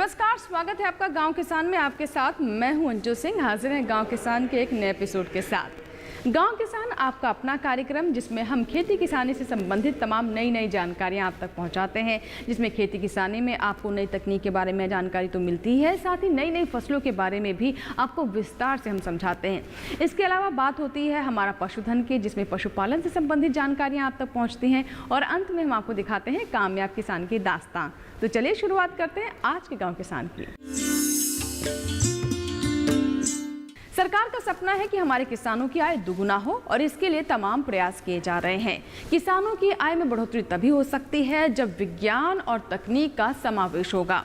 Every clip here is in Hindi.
नमस्कार, स्वागत है आपका गांव किसान में। आपके साथ मैं हूं अंजू सिंह, हाजिर हैं गांव किसान के एक नए एपिसोड के साथ। गांव किसान आपका अपना कार्यक्रम जिसमें हम खेती किसानी से संबंधित तमाम नई जानकारियां आप तक पहुंचाते हैं, जिसमें खेती किसानी में आपको नई तकनीक के बारे में जानकारी तो मिलती है, साथ ही नई फसलों के बारे में भी आपको विस्तार से हम समझाते हैं। इसके अलावा बात होती है हमारा पशुधन की, जिसमें पशुपालन से संबंधित जानकारियाँ आप तक पहुँचती हैं, और अंत में हम आपको दिखाते हैं कामयाब किसान की दास्तां। तो चलिए शुरुआत करते हैं आज के गांव किसान की। सरकार का सपना है कि हमारे किसानों की आय दुगुना हो, और इसके लिए तमाम प्रयास किए जा रहे हैं। किसानों की आय में बढ़ोतरी तभी हो सकती है जब विज्ञान और तकनीक का समावेश होगा।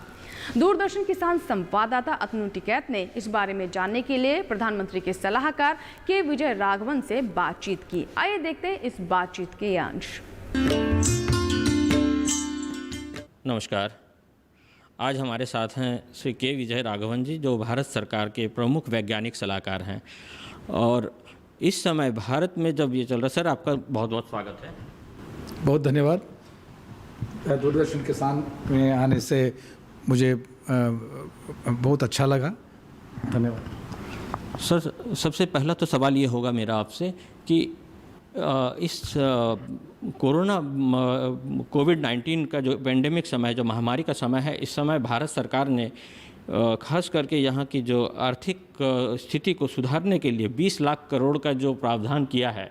दूरदर्शन किसान संवाददाता अतनु टिकैत ने इस बारे में जानने के लिए प्रधानमंत्री के सलाहकार के विजय राघवन से बातचीत की। आइए देखते हैं इस बातचीत के अंश। नमस्कार, आज हमारे साथ हैं श्री के विजय राघवन जी, जो भारत सरकार के प्रमुख वैज्ञानिक सलाहकार हैं। और इस समय भारत में जब ये चल रहा, सर आपका बहुत बहुत स्वागत है। बहुत धन्यवाद। दूरदर्शन किसान में आने से मुझे बहुत अच्छा लगा, धन्यवाद। सर, सबसे पहला तो सवाल ये होगा मेरा आपसे कि इस कोविड-19 का जो पेंडेमिक समय, जो महामारी का समय है, इस समय भारत सरकार ने खास करके यहाँ की जो आर्थिक स्थिति को सुधारने के लिए 20 लाख करोड़ का जो प्रावधान किया है,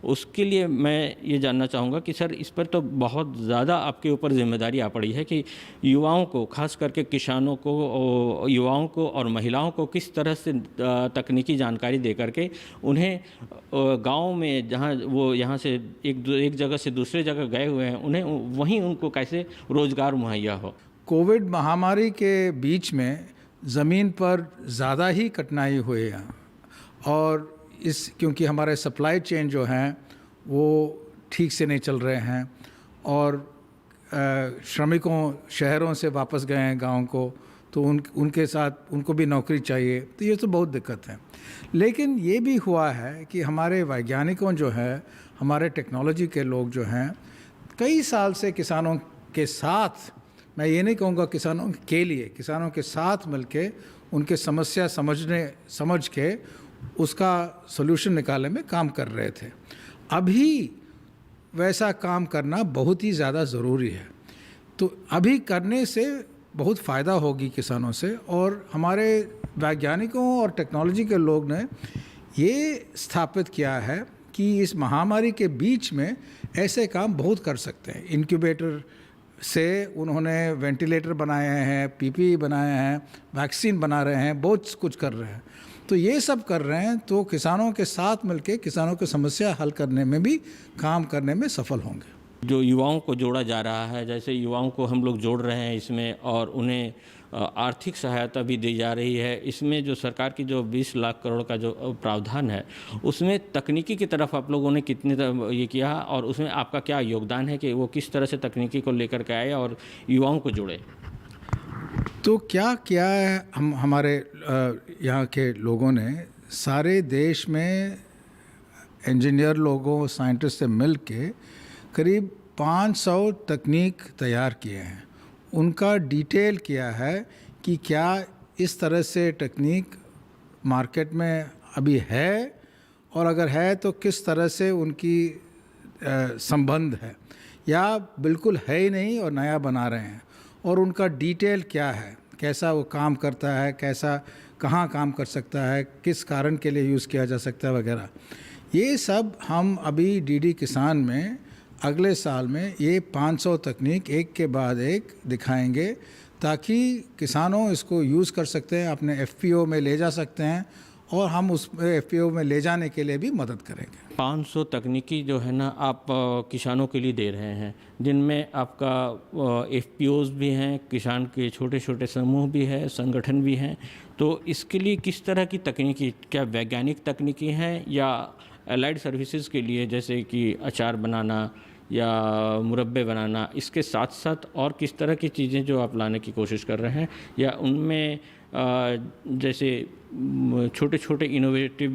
उसके लिए मैं ये जानना चाहूँगा कि सर इस पर तो बहुत ज़्यादा आपके ऊपर जिम्मेदारी आ पड़ी है कि युवाओं को, खास करके किसानों को, युवाओं को और महिलाओं को किस तरह से तकनीकी जानकारी दे करके उन्हें गांव में, जहां वो यहाँ से एक जगह से दूसरे जगह गए हुए हैं, उन्हें वहीं उनको कैसे रोज़गार मुहैया हो। कोविड महामारी के बीच में ज़मीन पर ज़्यादा ही कठिनाई हुई है, और क्योंकि हमारे सप्लाई चेन जो हैं वो ठीक से नहीं चल रहे हैं, और श्रमिकों शहरों से वापस गए हैं गाँव को, तो उनके साथ उनको भी नौकरी चाहिए, तो ये तो बहुत दिक्कत है। लेकिन ये भी हुआ है कि हमारे वैज्ञानिकों जो है, हमारे टेक्नोलॉजी के लोग जो हैं, कई साल से किसानों के साथ, मैं ये नहीं कहूँगा किसानों के लिए, किसानों के साथ मिलके उनके समस्या समझ के उसका सॉल्यूशन निकालने में काम कर रहे थे। अभी वैसा काम करना बहुत ही ज़्यादा ज़रूरी है, तो अभी करने से बहुत फ़ायदा होगी किसानों से। और हमारे वैज्ञानिकों और टेक्नोलॉजी के लोग ने ये स्थापित किया है कि इस महामारी के बीच में ऐसे काम बहुत कर सकते हैं। इनक्यूबेटर से उन्होंने वेंटिलेटर बनाए हैं, पीपीई बनाए हैं, वैक्सीन बना रहे हैं, बहुत कुछ कर रहे हैं। तो ये सब कर रहे हैं, तो किसानों के साथ मिलके किसानों की समस्या हल करने में भी काम करने में सफल होंगे। जो युवाओं को जोड़ा जा रहा है, जैसे युवाओं को हम लोग जोड़ रहे हैं इसमें, और उन्हें आर्थिक सहायता भी दी जा रही है। इसमें जो सरकार की जो 20 लाख करोड़ का जो प्रावधान है, उसमें तकनीकी की तरफ आप लोगों ने कितनी ये किया, और उसमें आपका क्या योगदान है कि वो किस तरह से तकनीकी को लेकर के आए और युवाओं को जोड़े। तो क्या है, हमारे यहाँ के लोगों ने सारे देश में इंजीनियर लोगों, साइंटिस्ट से मिल के करीब 500 तकनीक तैयार किए हैं। उनका डिटेल किया है कि क्या इस तरह से तकनीक मार्केट में अभी है, और अगर है तो किस तरह से उनकी संबंध है, या बिल्कुल है ही नहीं और नया बना रहे हैं, और उनका डिटेल क्या है, कैसा वो काम करता है, कैसा कहाँ काम कर सकता है, किस कारण के लिए यूज़ किया जा सकता है वगैरह। ये सब हम अभी डीडी किसान में अगले साल में ये 500 तकनीक एक के बाद एक दिखाएंगे, ताकि किसानों इसको यूज़ कर सकते हैं, अपने एफपीओ में ले जा सकते हैं, और हम उस एफपीओ में ले जाने के लिए भी मदद करेंगे। 500 तकनीकी जो है ना आप किसानों के लिए दे रहे हैं, जिनमें आपका एफपीओज भी हैं, किसान के छोटे छोटे समूह भी है, संगठन भी हैं। तो इसके लिए किस तरह की तकनीकी, क्या वैज्ञानिक तकनीकी हैं या एलाइड सर्विसेज के लिए, जैसे कि अचार बनाना या मुरब्बे बनाना, इसके साथ साथ और किस तरह की चीज़ें जो आप लाने की कोशिश कर रहे हैं, या उनमें जैसे छोटे छोटे इनोवेटिव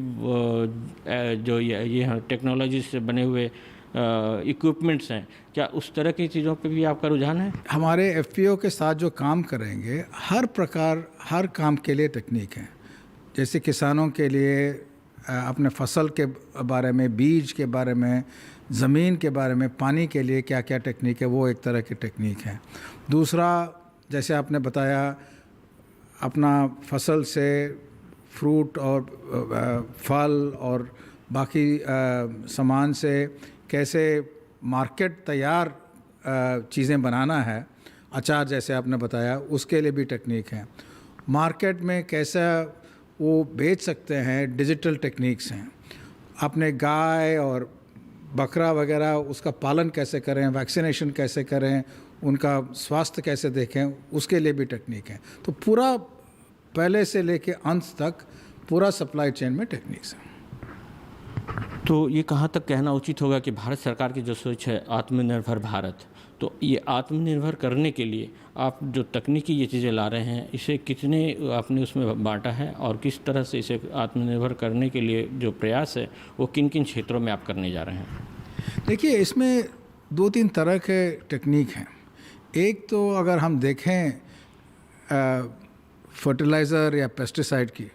जो ये टेक्नोलॉजी से बने हुए इक्विपमेंट्स हैं, क्या उस तरह की चीज़ों पे भी आपका रुझान है? हमारे एफपीओ के साथ जो काम करेंगे, हर काम के लिए टेक्निक है। जैसे किसानों के लिए अपने फसल के बारे में, बीज के बारे में, ज़मीन के बारे में, पानी के लिए क्या क्या टेक्निक है, वो एक तरह की टेक्निक है। दूसरा, जैसे आपने बताया, अपना फसल से फ्रूट और फल और बाकी सामान से कैसे मार्केट तैयार चीज़ें बनाना है, अचार जैसे आपने बताया, उसके लिए भी टेक्निक है। मार्केट में कैसा वो बेच सकते हैं, डिजिटल टेक्निक्स हैं। अपने गाय और बकरा वगैरह उसका पालन कैसे करें, वैक्सीनेशन कैसे करें, उनका स्वास्थ्य कैसे देखें, उसके लिए भी टेक्निक है। तो पूरा पहले से लेके अंत तक पूरा सप्लाई चेन में टेक्निक्स हैं। तो ये कहाँ तक कहना उचित होगा कि भारत सरकार की जो सोच है आत्मनिर्भर भारत, तो ये आत्मनिर्भर करने के लिए आप जो तकनीकी ये चीज़ें ला रहे हैं, इसे कितने आपने उसमें बांटा है और किस तरह से इसे आत्मनिर्भर करने के लिए जो प्रयास है वो किन किन क्षेत्रों में आप करने जा रहे हैं? देखिए, इसमें 2-3 तरह के टेक्निक हैं। एक तो अगर हम देखें फर्टिलाइज़र या पेस्टिसाइड की,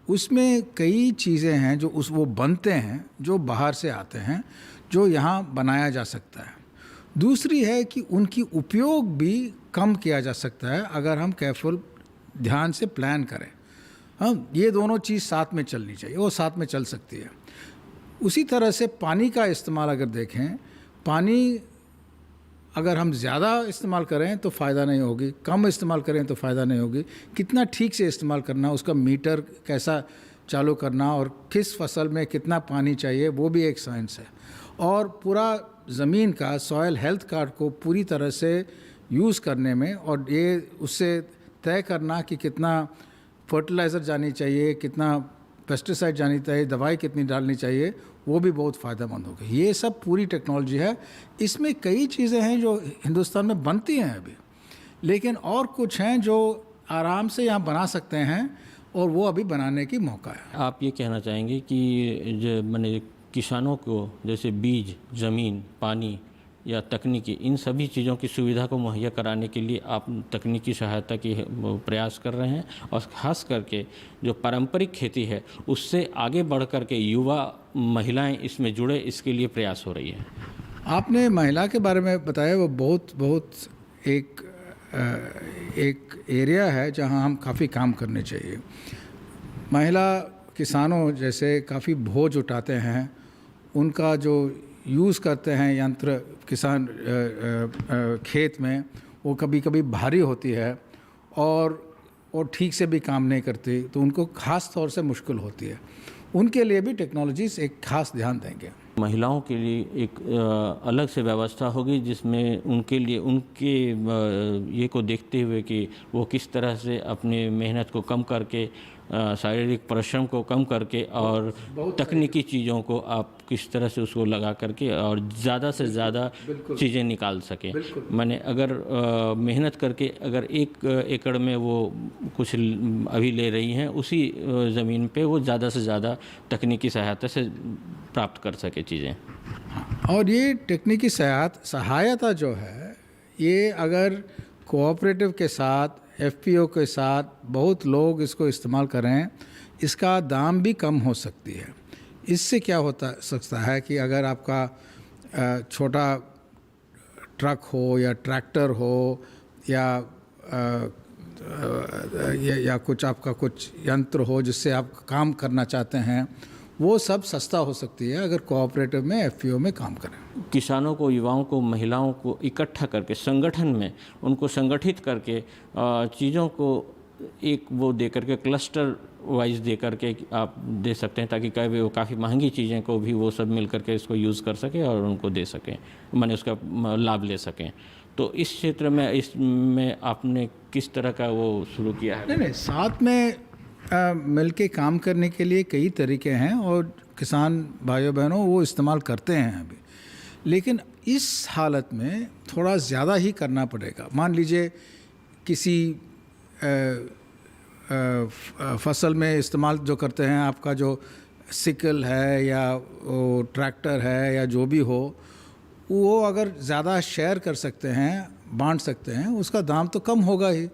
उसमें कई चीज़ें हैं जो वो बनते हैं, जो बाहर से आते हैं, जो यहाँ बनाया जा सकता है। दूसरी है कि उनकी उपयोग भी कम किया जा सकता है अगर हम केयरफुल ध्यान से प्लान करें। हम ये दोनों चीज़ साथ में चलनी चाहिए, वो साथ में चल सकती है। उसी तरह से पानी का इस्तेमाल अगर देखें, पानी अगर हम ज़्यादा इस्तेमाल करें तो फ़ायदा नहीं होगी, कम इस्तेमाल करें तो फ़ायदा नहीं होगी। कितना ठीक से इस्तेमाल करना, उसका मीटर कैसा चालू करना और किस फसल में कितना पानी चाहिए, वो भी एक साइंस है। और पूरा ज़मीन का सॉयल हेल्थ कार्ड को पूरी तरह से यूज़ करने में, और ये उससे तय करना कि कितना फर्टिलाइज़र जानी चाहिए, कितना पेस्टिसाइड जानी चाहिए, दवाई कितनी डालनी चाहिए, वो भी बहुत फ़ायदेमंद होगा। ये सब पूरी टेक्नोलॉजी है। इसमें कई चीज़ें हैं जो हिंदुस्तान में बनती हैं अभी, लेकिन और कुछ हैं जो आराम से यहाँ बना सकते हैं और वो अभी बनाने की मौका है। आप ये कहना चाहेंगे कि जो मैंने किसानों को जैसे बीज, ज़मीन, पानी या तकनीकी, इन सभी चीज़ों की सुविधा को मुहैया कराने के लिए आप तकनीकी सहायता की प्रयास कर रहे हैं, और ख़ास करके जो पारंपरिक खेती है उससे आगे बढ़ कर के युवा महिलाएं इसमें जुड़े, इसके लिए प्रयास हो रही है। आपने महिला के बारे में बताया, वो बहुत एक एरिया है जहां हम काफ़ी काम करने चाहिए। महिला किसानों जैसे काफ़ी बोझ उठाते हैं, उनका जो यूज़ करते हैं यंत्र किसान खेत में, वो कभी कभी भारी होती है और ठीक से भी काम नहीं करती, तो उनको ख़ास तौर से मुश्किल होती है। उनके लिए भी टेक्नोलॉजीज़ एक ख़ास ध्यान देंगे। महिलाओं के लिए एक अलग से व्यवस्था होगी जिसमें उनके लिए उनके ये को देखते हुए कि वो किस तरह से अपनी मेहनत को कम करके, शारीरिक परिश्रम को कम करके और तकनीकी चीज़ों को आप किस तरह से उसको लगा करके और ज़्यादा से ज़्यादा चीज़ें निकाल सकें। मैंने अगर मेहनत करके अगर 1 एकड़ में वो कुछ अभी ले रही हैं, उसी ज़मीन पे वो ज़्यादा से ज़्यादा तकनीकी सहायता से प्राप्त कर सके चीज़ें। और ये तकनीकी सहायता जो है, ये अगर कोऑपरेटिव के साथ, एफपीओ के साथ बहुत लोग इसको इस्तेमाल करें, इसका दाम भी कम हो सकती है। इससे क्या होता सकता है कि अगर आपका छोटा ट्रक हो या ट्रैक्टर हो या कुछ आपका कुछ यंत्र हो जिससे आप काम करना चाहते हैं, वो सब सस्ता हो सकती है अगर कोऑपरेटिव में, एफपीओ में काम करें। किसानों को, युवाओं को, महिलाओं को इकट्ठा करके संगठन में उनको संगठित करके चीज़ों को एक वो दे करके क्लस्टर वाइज दे करके आप दे सकते हैं, ताकि वो काफ़ी महंगी चीज़ें को भी वो सब मिल करके इसको यूज़ कर सकें और उनको दे सकें, माने उसका लाभ ले सकें। तो इस क्षेत्र में इसमें आपने किस तरह का वो शुरू किया है? नहीं, साथ में मिल के काम करने के लिए कई तरीके हैं और किसान भाइयों बहनों वो इस्तेमाल करते हैं अभी, लेकिन इस हालत में थोड़ा ज़्यादा ही करना पड़ेगा। मान लीजिए किसी फसल में इस्तेमाल जो करते हैं, आपका जो सिकल है या वो ट्रैक्टर है या जो भी हो, वो अगर ज़्यादा शेयर कर सकते हैं, बांट सकते हैं, उसका दाम तो कम होगा ही,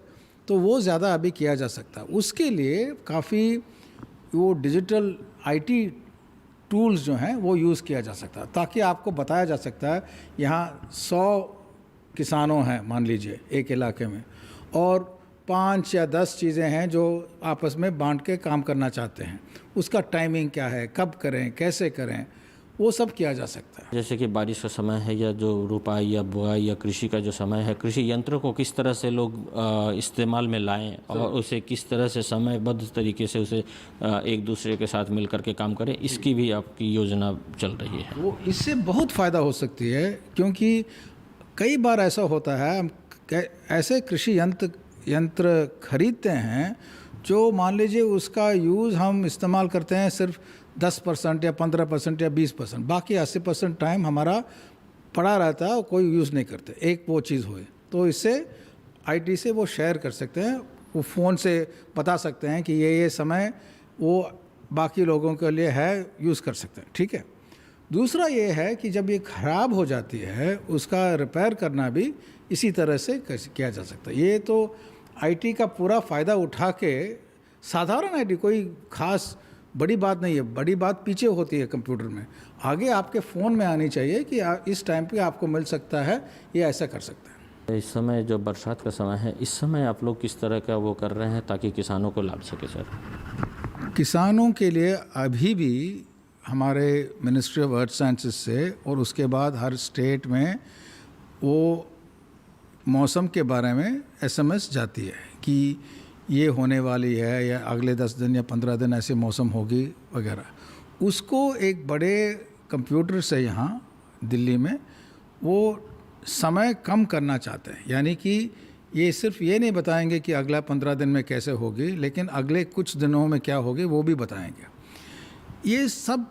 तो वो ज़्यादा अभी किया जा सकता है। उसके लिए काफ़ी वो डिजिटल आईटी टूल्स जो हैं वो यूज़ किया जा सकता है, ताकि आपको बताया जा सकता है यहाँ 100 किसानों हैं मान लीजिए एक इलाके में, और 5 या 10 चीज़ें हैं जो आपस में बांट के काम करना चाहते हैं, उसका टाइमिंग क्या है, कब करें, कैसे करें, वो सब किया जा सकता है। जैसे कि बारिश का समय है या जो रुपाई या बुआई या कृषि का जो समय है, कृषि यंत्रों को किस तरह से लोग इस्तेमाल में लाएं और उसे किस तरह से समयबद्ध तरीके से उसे एक दूसरे के साथ मिल करके काम करें, इसकी भी आपकी योजना चल रही है। वो इससे बहुत फ़ायदा हो सकती है, क्योंकि कई बार ऐसा होता है हम ऐसे कृषि यंत्र खरीदते हैं जो मान लीजिए उसका यूज़ हम इस्तेमाल करते हैं सिर्फ 10% या 15% या 20%, बाकी 80% टाइम हमारा पड़ा रहता है और कोई यूज़ नहीं करते। एक वो चीज़ हुई तो इससे आईटी से वो शेयर कर सकते हैं, वो फ़ोन से बता सकते हैं कि ये समय वो बाकी लोगों के लिए है, यूज़ कर सकते हैं, ठीक है। दूसरा ये है कि जब ये ख़राब हो जाती है उसका रिपेयर करना भी इसी तरह से किया जा सकता है। ये तो आईटी का पूरा फ़ायदा उठा के, साधारण आईटी कोई ख़ास बड़ी बात नहीं है, बड़ी बात पीछे होती है कंप्यूटर में, आगे आपके फ़ोन में आनी चाहिए कि इस टाइम पे आपको मिल सकता है, ये ऐसा कर सकता है। इस समय जो बरसात का समय है, इस समय आप लोग किस तरह का वो कर रहे हैं ताकि किसानों को लाभ सके सर? किसानों के लिए अभी भी हमारे मिनिस्ट्री ऑफ अर्थ साइंसेस से और उसके बाद हर स्टेट में वो मौसम के बारे में एसएमएस जाती है कि ये होने वाली है या अगले 10 दिन या 15 दिन ऐसे मौसम होगी वगैरह। उसको एक बड़े कंप्यूटर से यहाँ दिल्ली में वो समय कम करना चाहते हैं, यानी कि ये सिर्फ ये नहीं बताएंगे कि अगला 15 दिन में कैसे होगी, लेकिन अगले कुछ दिनों में क्या होगी वो भी बताएंगे। ये सब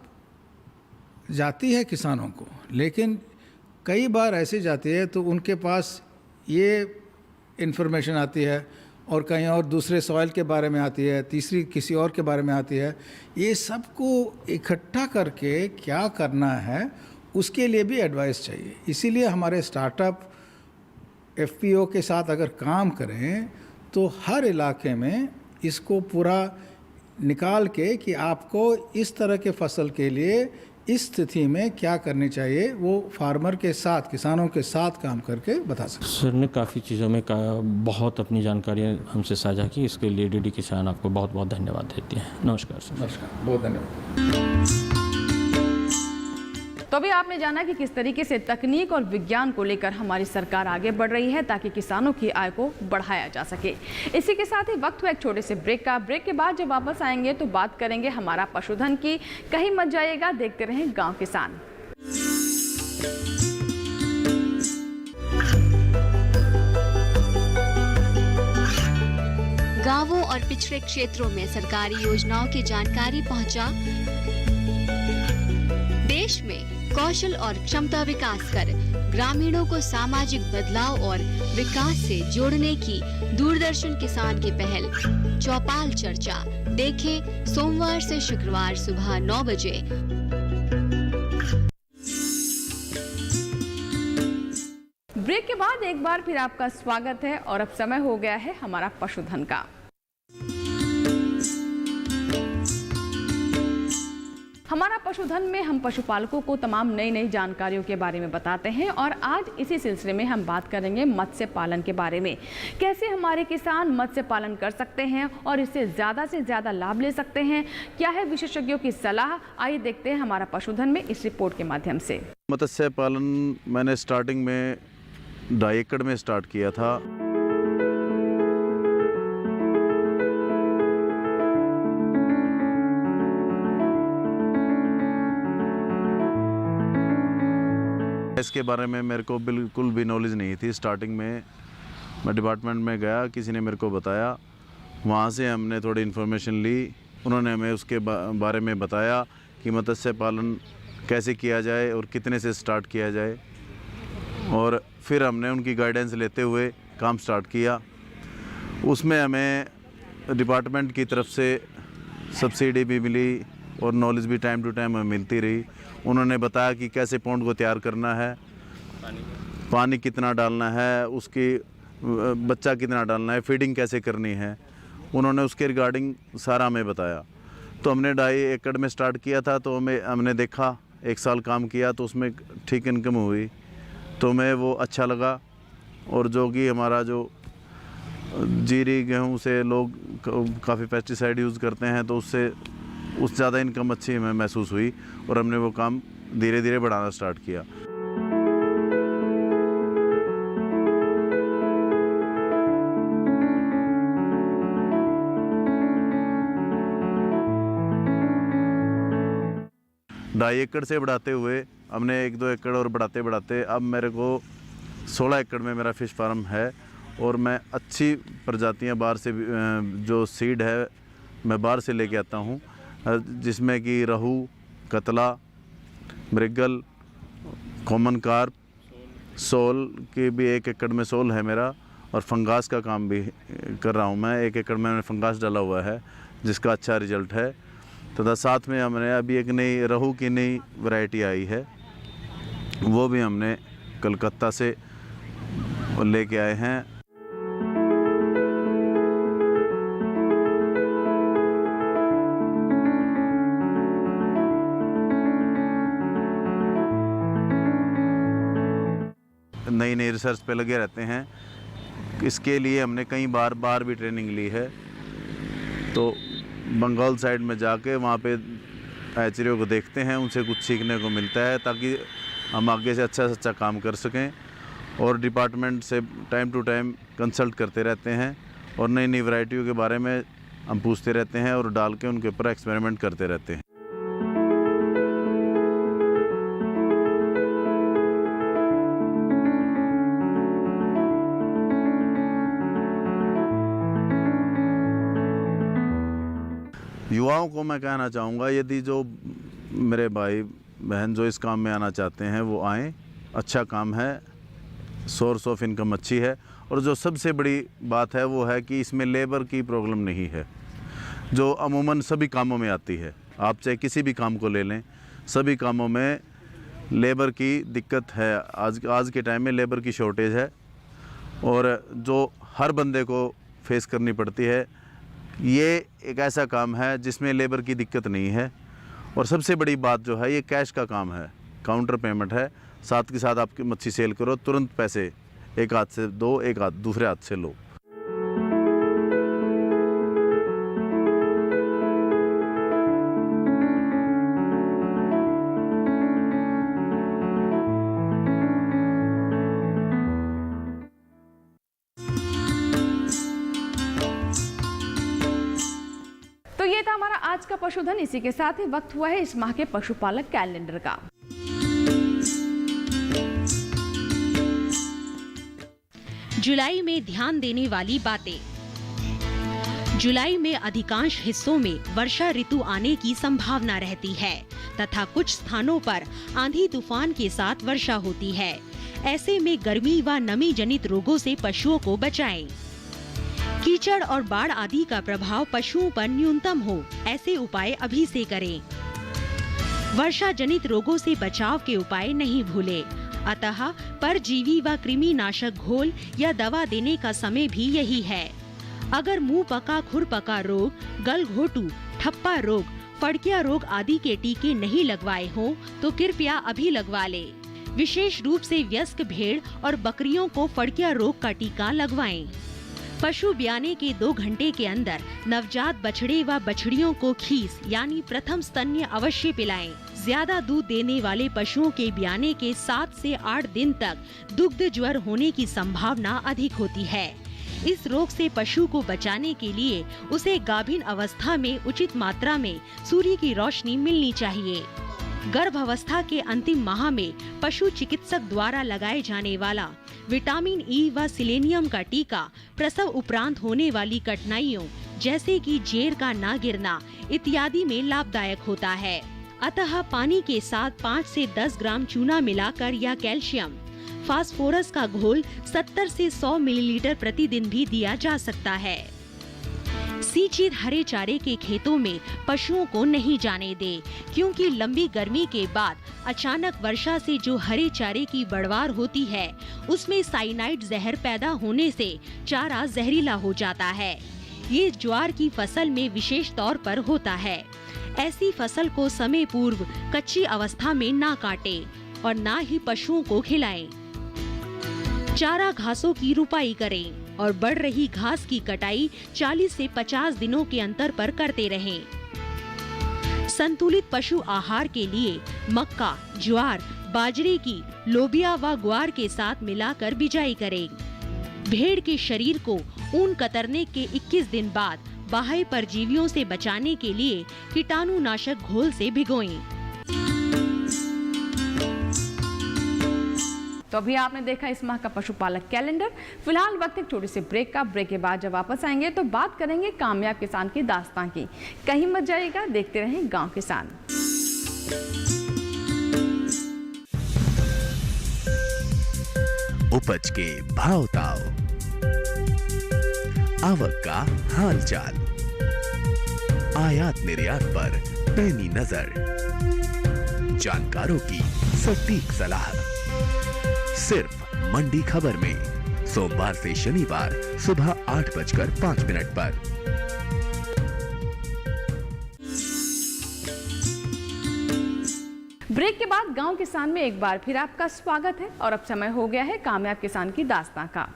जाती है किसानों को, लेकिन कई बार ऐसी जाती है तो उनके पास ये इन्फॉर्मेशन आती है और कहीं और दूसरे सॉइल के बारे में आती है, तीसरी किसी और के बारे में आती है। ये सब को इकट्ठा करके क्या करना है उसके लिए भी एडवाइस चाहिए। इसीलिए हमारे स्टार्टअप एफपीओ के साथ अगर काम करें तो हर इलाके में इसको पूरा निकाल के कि आपको इस तरह के फसल के लिए इस स्थिति में क्या करनी चाहिए, वो फार्मर के साथ, किसानों के साथ काम करके बता सकते हैं। सर ने काफ़ी चीज़ों में बहुत अपनी जानकारी हमसे साझा की, इसके लिए डीडी किसान आपको बहुत बहुत धन्यवाद देती है। नमस्कार सर। नमस्कार, बहुत धन्यवाद। तो अभी आपने जाना कि किस तरीके से तकनीक और विज्ञान को लेकर हमारी सरकार आगे बढ़ रही है ताकि किसानों की आय को बढ़ाया जा सके। इसी के साथ ही वक्त हुआ एक छोटे से ब्रेक का। ब्रेक के बाद जब वापस आएंगे तो बात करेंगे हमारा पशुधन की। कहीं मत जाइएगा, देखते रहें गांव किसान। गांवों और पिछड़े क्षेत्रों में सरकारी योजनाओं की जानकारी पहुंचा। देश में कौशल और क्षमता विकास कर ग्रामीणों को सामाजिक बदलाव और विकास से जोड़ने की दूरदर्शन किसान की पहल चौपाल चर्चा देखें सोमवार से शुक्रवार सुबह 9 बजे। ब्रेक के बाद एक बार फिर आपका स्वागत है और अब समय हो गया है हमारा पशुधन का। हमारा पशुधन में हम पशुपालकों को तमाम नई नई जानकारियों के बारे में बताते हैं और आज इसी सिलसिले में हम बात करेंगे मत्स्य पालन के बारे में। कैसे हमारे किसान मत्स्य पालन कर सकते हैं और इससे ज़्यादा लाभ ले सकते हैं, क्या है विशेषज्ञों की सलाह, आइए देखते हैं हमारा पशुधन में इस रिपोर्ट के माध्यम से। मत्स्य पालन मैंने स्टार्टिंग में 2.5 एकड़ में स्टार्ट किया था। इसके बारे में मेरे को बिल्कुल भी नॉलेज नहीं थी। स्टार्टिंग में मैं डिपार्टमेंट में गया, किसी ने मेरे को बताया, वहाँ से हमने थोड़ी इन्फॉर्मेशन ली, उन्होंने हमें उसके बारे में बताया कि मत्स्य पालन कैसे किया जाए और कितने से स्टार्ट किया जाए, और फिर हमने उनकी गाइडेंस लेते हुए काम स्टार्ट किया। उसमें हमें डिपार्टमेंट की तरफ से सब्सिडी भी मिली, और नॉलेज भी टाइम टू टाइम हमें मिलती रही। उन्होंने बताया कि कैसे पौंड को तैयार करना है, पानी कितना डालना है, उसकी बच्चा कितना डालना है, फीडिंग कैसे करनी है, उन्होंने उसके रिगार्डिंग सारा हमें बताया। तो हमने 2.5 एकड़ में स्टार्ट किया था, तो हमने देखा 1 साल काम किया तो उसमें ठीक इनकम हुई, तो हमें वो अच्छा लगा। और जो कि हमारा जो जीरी गेहूं से लोग काफ़ी पेस्टिसाइड यूज़ करते हैं, तो उससे ज़्यादा इनकम अच्छी हमें महसूस हुई और हमने वो काम धीरे धीरे बढ़ाना स्टार्ट किया। ढाई एकड़ से बढ़ाते हुए हमने 1-2 एकड़ और बढ़ाते बढ़ाते अब मेरे को 16 एकड़ में मेरा फ़िश फार्म है। और मैं अच्छी प्रजातियां बाहर से जो सीड है मैं बाहर से लेके आता हूं, जिसमें कि रहू, कतला, मृगल, कॉमन कार्प, सोल की भी 1 एकड़ में सोल है मेरा। और फंगास का काम भी कर रहा हूं मैं। 1 एकड़ में मैंने फंगास डाला हुआ है जिसका अच्छा रिजल्ट है। तथा साथ में हमने अभी एक नई रहू की नई वैरायटी आई है, वो भी हमने कलकत्ता से लेके आए हैं। नई नई रिसर्च पे लगे रहते हैं। इसके लिए हमने कई बार भी ट्रेनिंग ली है। तो बंगाल साइड में जाके वहाँ पे हैचरियों को देखते हैं, उनसे कुछ सीखने को मिलता है ताकि हम आगे से अच्छा काम कर सकें। और डिपार्टमेंट से टाइम टू टाइम कंसल्ट करते रहते हैं और नई नई वैरायटियों के बारे में हम पूछते रहते हैं और डाल के उनके ऊपर एक्सपेरिमेंट करते रहते हैं। युवाओं को मैं कहना चाहूँगा, यदि जो मेरे भाई बहन जो इस काम में आना चाहते हैं वो आएँ। अच्छा काम है, सोर्स ऑफ इनकम अच्छी है। और जो सबसे बड़ी बात है वो है कि इसमें लेबर की प्रॉब्लम नहीं है, जो अमूमन सभी कामों में आती है। आप चाहे किसी भी काम को ले लें, सभी कामों में लेबर की दिक्कत है। आज के टाइम में लेबर की शॉर्टेज है और जो हर बंदे को फेस करनी पड़ती है। ये एक ऐसा काम है जिसमें लेबर की दिक्कत नहीं है। और सबसे बड़ी बात जो है, ये कैश का काम है, काउंटर पेमेंट है। साथ के साथ आपकी मच्छी सेल करो, तुरंत पैसे एक हाथ से दो, एक हाथ दूसरे हाथ से लो। तो ये था हमारा आज का पशुधन। इसी के साथ ही वक्त हुआ है इस माह के पशुपालक कैलेंडर का। जुलाई में ध्यान देने वाली बातें। जुलाई में अधिकांश हिस्सों में वर्षा ऋतु आने की संभावना रहती है तथा कुछ स्थानों पर आंधी तूफान के साथ वर्षा होती है। ऐसे में गर्मी व नमी जनित रोगों से पशुओं को बचाएं। कीचड़ और बाढ़ आदि का प्रभाव पशुओं पर न्यूनतम हो, ऐसे उपाय अभी से करें। वर्षा जनित रोगों से बचाव के उपाय नहीं भूलें। अतः परजीवी व कृमिनाशक घोल या दवा देने का समय भी यही है। अगर मुंह पका, खुर पका रोग, गलघोटू, ठप्पा रोग, फड़किया रोग आदि के टीके नहीं लगवाए हों तो कृपया अभी लगवा लें। विशेष रूप से वयस्क भेड़ और बकरियों को फड़किया रोग का टीका लगवाएं। पशु ब्याने के 2 घंटे के अंदर नवजात बछड़े व बछड़ियों को खीस यानी प्रथम स्तन्य अवश्य पिलाएं। ज्यादा दूध देने वाले पशुओं के ब्याने के 7 से 8 दिन तक दुग्ध ज्वर होने की संभावना अधिक होती है। इस रोग से पशु को बचाने के लिए उसे गाभिन अवस्था में उचित मात्रा में सूर्य की रोशनी मिलनी चाहिए। गर्भावस्था के अंतिम माह में पशु चिकित्सक द्वारा लगाए जाने वाला विटामिन ई व सिलेनियम का टीका प्रसव उपरांत होने वाली कठिनाइयों जैसे कि जेर का ना गिरना इत्यादि में लाभदायक होता है। अतः पानी के साथ 5 से 10 ग्राम चूना मिलाकर या कैल्शियम फास्फोरस का घोल 70 से 100 मिलीलीटर प्रतिदिन भी दिया जा सकता है। सींचित हरे चारे के खेतों में पशुओं को नहीं जाने दे, क्योंकि लंबी गर्मी के बाद अचानक वर्षा से जो हरे चारे की बढ़वार होती है उसमें साइनाइड जहर पैदा होने से चारा जहरीला हो जाता है। ये ज्वार की फसल में विशेष तौर पर होता है। ऐसी फसल को समय पूर्व कच्ची अवस्था में ना काटे और ना ही पशुओं को खिलाएं। चारा घासों की रुपाई करें और बढ़ रही घास की कटाई 40 से 50 दिनों के अंतर पर करते रहें। संतुलित पशु आहार के लिए मक्का, ज्वार, बाजरे की लोबिया व ग्वार के साथ मिलाकर बिजाई करें। भेड़ के शरीर को ऊन कतरने के 21 दिन बाद बाह्य परजीवियों से बचाने के लिए कीटाणुनाशक घोल से भिगोएं। तो अभी आपने देखा इस माह का पशुपालक कैलेंडर। फिलहाल वक्त एक छोटे से ब्रेक का। ब्रेक के बाद जब वापस आएंगे तो बात करेंगे कामयाब किसान की दास्तां की। कहीं मत जाइएगा, देखते रहें गांव किसान। उपज के भाव ताव, आवक का हाल चाल, आयात निर्यात पर पैनी नजर, जानकारों की सटीक सलाह, सिर्फ मंडी खबर में सोमवार से शनिवार सुबह 8:05 पर। ब्रेक के बाद गांव किसान में एक बार फिर आपका स्वागत है और अब समय हो गया है कामयाब किसान की दास्तां का।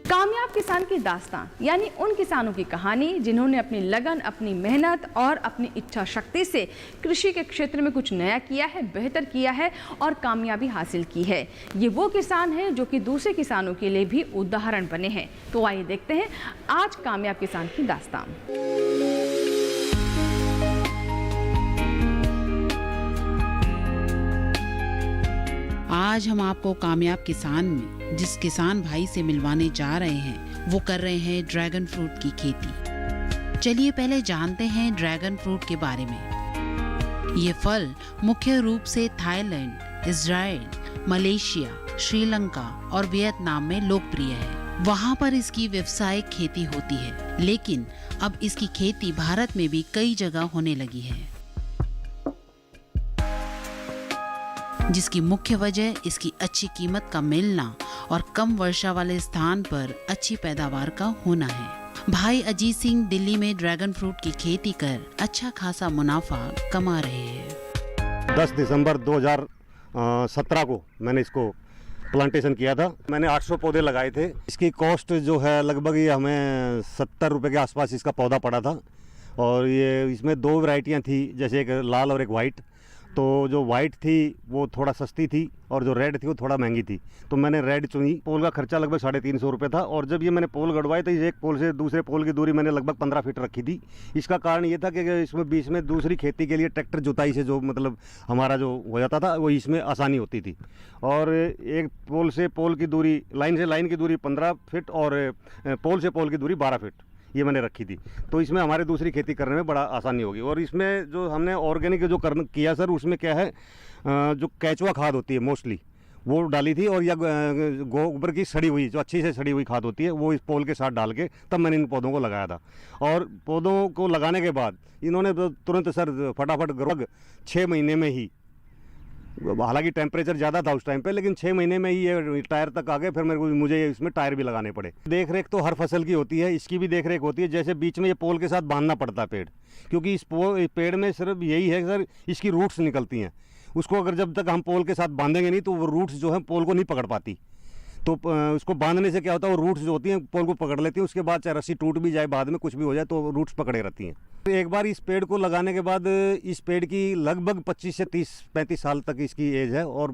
कामयाब किसान की दास्तां यानी उन किसानों की कहानी जिन्होंने अपनी लगन, अपनी मेहनत और अपनी इच्छा शक्ति से कृषि के क्षेत्र में कुछ नया किया है, बेहतर किया है और कामयाबी हासिल की है। ये वो किसान हैं जो कि दूसरे किसानों के लिए भी उदाहरण बने हैं। तो आइए देखते हैं आज कामयाब किसान की दास्तां। आज हम आपको कामयाब किसान में जिस किसान भाई से मिलवाने जा रहे हैं वो कर रहे हैं ड्रैगन फ्रूट की खेती। चलिए पहले जानते हैं ड्रैगन फ्रूट के बारे में। ये फल मुख्य रूप से थाईलैंड, इजराइल, मलेशिया, श्रीलंका और वियतनाम में लोकप्रिय है। वहाँ पर इसकी व्यावसायिक खेती होती है, लेकिन अब इसकी खेती भारत में भी कई जगह होने लगी है, जिसकी मुख्य वजह इसकी अच्छी कीमत का मिलना और कम वर्षा वाले स्थान पर अच्छी पैदावार का होना है। भाई अजीत सिंह दिल्ली में ड्रैगन फ्रूट की खेती कर अच्छा खासा मुनाफा कमा रहे हैं। 10 दिसंबर 2017 को मैंने इसको प्लांटेशन किया था। मैंने 800 पौधे लगाए थे। इसकी कॉस्ट जो है लगभग ये हमें 70 रुपये के आसपास इसका पौधा पड़ा था। और ये इसमें 2 वैरायटियाँ थी, जैसे एक लाल और एक वाइट। तो जो वाइट थी वो थोड़ा सस्ती थी और जो रेड थी वो थोड़ा महंगी थी, तो मैंने रेड चुनी। पोल का खर्चा लगभग 350 रुपये था। और जब ये मैंने पोल गड़वाए तो एक पोल से दूसरे पोल की दूरी मैंने लगभग 15 फीट रखी थी। इसका कारण ये था कि इसमें बीच में दूसरी खेती के लिए ट्रैक्टर जुताई से जो मतलब हमारा जो हो जाता था वो इसमें आसानी होती थी। और एक पोल से पोल की दूरी, लाइन से लाइन की दूरी 15 फीट और पोल से पोल की दूरी 12 फीट ये मैंने रखी थी। तो इसमें हमारे दूसरी खेती करने में बड़ा आसानी होगी। और इसमें जो हमने ऑर्गेनिक जो किया सर, उसमें क्या है, जो केचुआ खाद होती है मोस्टली वो डाली थी, और या गोबर की सड़ी हुई, जो अच्छी से सड़ी हुई खाद होती है, वो इस पोल के साथ डाल के तब मैंने इन पौधों को लगाया था। और पौधों को लगाने के बाद इन्होंने तुरंत सर फटाफट लगभग 6 महीने में ही, हालांकि टेम्परेचर ज़्यादा था उस टाइम पे, लेकिन 6 महीने में ही ये टायर तक आ गए। फिर मुझे इसमें टायर भी लगाने पड़े। देख रेख तो हर फसल की होती है, इसकी भी देख रेख होती है। जैसे बीच में ये पोल के साथ बांधना पड़ता है पेड़, क्योंकि इस पेड़ में सिर्फ यही है सर, इसकी रूट्स निकलती हैं। उसको अगर जब तक हम पोल के साथ बांधेंगे नहीं तो वो रूट्स जो है पोल को नहीं पकड़ पाती। तो उसको बांधने से क्या होता है, वो रूट्स जो होती हैं पोल को पकड़ लेती हैं। उसके बाद चाहे रस्सी टूट भी जाए, बाद में कुछ भी हो जाए, तो रूट्स पकड़े रहती हैं। एक बार इस पेड़ को लगाने के बाद इस पेड़ की लगभग 25 से 30-35 साल तक इसकी एज है। और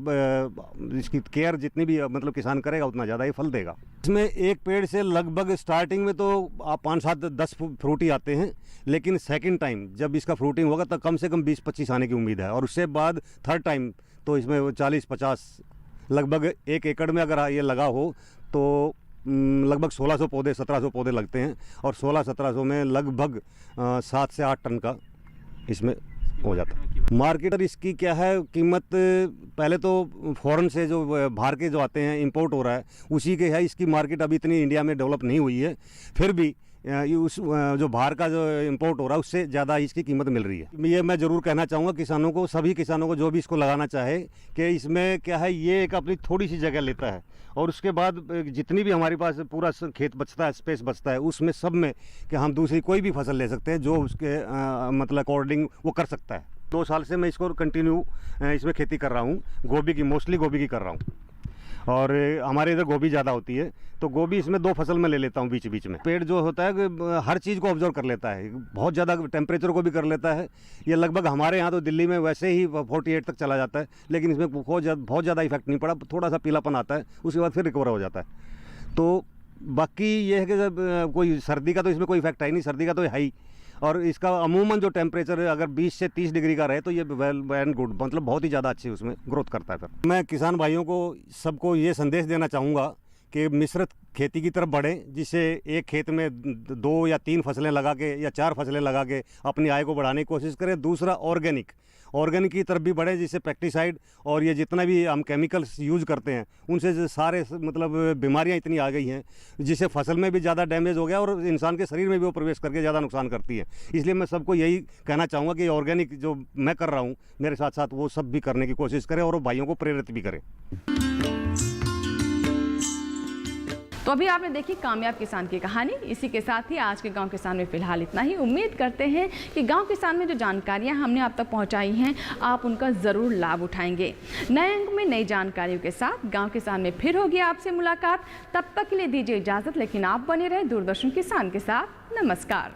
इसकी केयर जितनी भी मतलब किसान करेगा उतना ज़्यादा ये फल देगा। इसमें एक पेड़ से लगभग स्टार्टिंग में तो आप 5, 7, 10 फ्रूट ही आते हैं, लेकिन सेकंड टाइम जब इसका फ्रूटिंग होगा तो कम से कम 20-25 आने की उम्मीद है। और उससे बाद थर्ड टाइम तो इसमें 40-50 लगभग 1 एकड़ में अगर ये लगा हो तो लगभग 1600 पौधे 1700 पौधे लगते हैं। और 1600-1700 में लगभग 7 से 8 टन का इसमें हो जाता है। मार्केट इसकी क्या है कीमत, पहले तो फॉरेन से जो बाहर के जो आते हैं इंपोर्ट हो रहा है उसी के है। इसकी मार्केट अभी इतनी इंडिया में डेवलप नहीं हुई है, फिर भी उस जो बाहर का जो इंपोर्ट हो रहा है उससे ज़्यादा इसकी कीमत मिल रही है। ये मैं ज़रूर कहना चाहूँगा किसानों को, सभी किसानों को जो भी इसको लगाना चाहे कि इसमें क्या है, ये एक अपनी थोड़ी सी जगह लेता है और उसके बाद जितनी भी हमारे पास पूरा खेत बचता है, स्पेस बचता है, उसमें सब में कि हम दूसरी कोई भी फसल ले सकते हैं जो उसके मतलब अकॉर्डिंग वो कर सकता है। 2 साल से मैं इसको कंटिन्यू इसमें खेती कर रहा हूँ, गोभी की, मोस्टली गोभी की कर रहा हूँ। और हमारे इधर गोभी ज़्यादा होती है तो गोभी इसमें 2 फसल में ले लेता हूँ बीच बीच में। पेड़ जो होता है हर चीज़ को ऑब्जर्व कर लेता है, बहुत ज़्यादा टेम्परेचर को भी कर लेता है। ये लगभग हमारे यहाँ तो दिल्ली में वैसे ही 48 तक चला जाता है, लेकिन इसमें बहुत ज़्यादा इफेक्ट नहीं पड़ा, थोड़ा सा पीलापन आता है, उसके बाद फिर रिकवर हो जाता है। तो बाकी ये है कि जब कोई सर्दी का तो इसमें कोई इफेक्ट है नहीं, सर्दी का तो है ही। और इसका अमूमन जो टेम्परेचर अगर 20 से 30 डिग्री का रहे तो ये वेल एंड गुड, मतलब बहुत ही ज़्यादा अच्छी उसमें ग्रोथ करता है। फिर मैं किसान भाइयों को सबको ये संदेश देना चाहूँगा कि मिश्रित खेती की तरफ बढ़ें, जिससे एक खेत में 2 या 3 फसलें लगा के या 4 फसलें लगा के अपनी आय को बढ़ाने की कोशिश करें। दूसरा ऑर्गेनिक की तरफ भी बढ़े, जिससे पेस्टिसाइड और ये जितना भी हम केमिकल्स यूज़ करते हैं उनसे सारे मतलब बीमारियां इतनी आ गई हैं जिससे फसल में भी ज़्यादा डैमेज हो गया और इंसान के शरीर में भी वो प्रवेश करके ज़्यादा नुकसान करती है। इसलिए मैं सबको यही कहना चाहूँगा कि ऑर्गेनिक जो मैं कर रहा हूँ मेरे साथ साथ वो सब भी करने की कोशिश करें और भाइयों को प्रेरित भी करें। तो अभी आपने देखी कामयाब किसान की कहानी। इसी के साथ ही आज के गांव किसान में फिलहाल इतना ही। उम्मीद करते हैं कि गांव किसान में जो जानकारियां हमने आप तक पहुंचाई हैं आप उनका ज़रूर लाभ उठाएंगे। नए अंक में नई जानकारियों के साथ गांव किसान में फिर होगी आपसे मुलाकात। तब तक के लिए दीजिए इजाज़त, लेकिन आप बने रहे दूरदर्शन किसान के साथ। नमस्कार।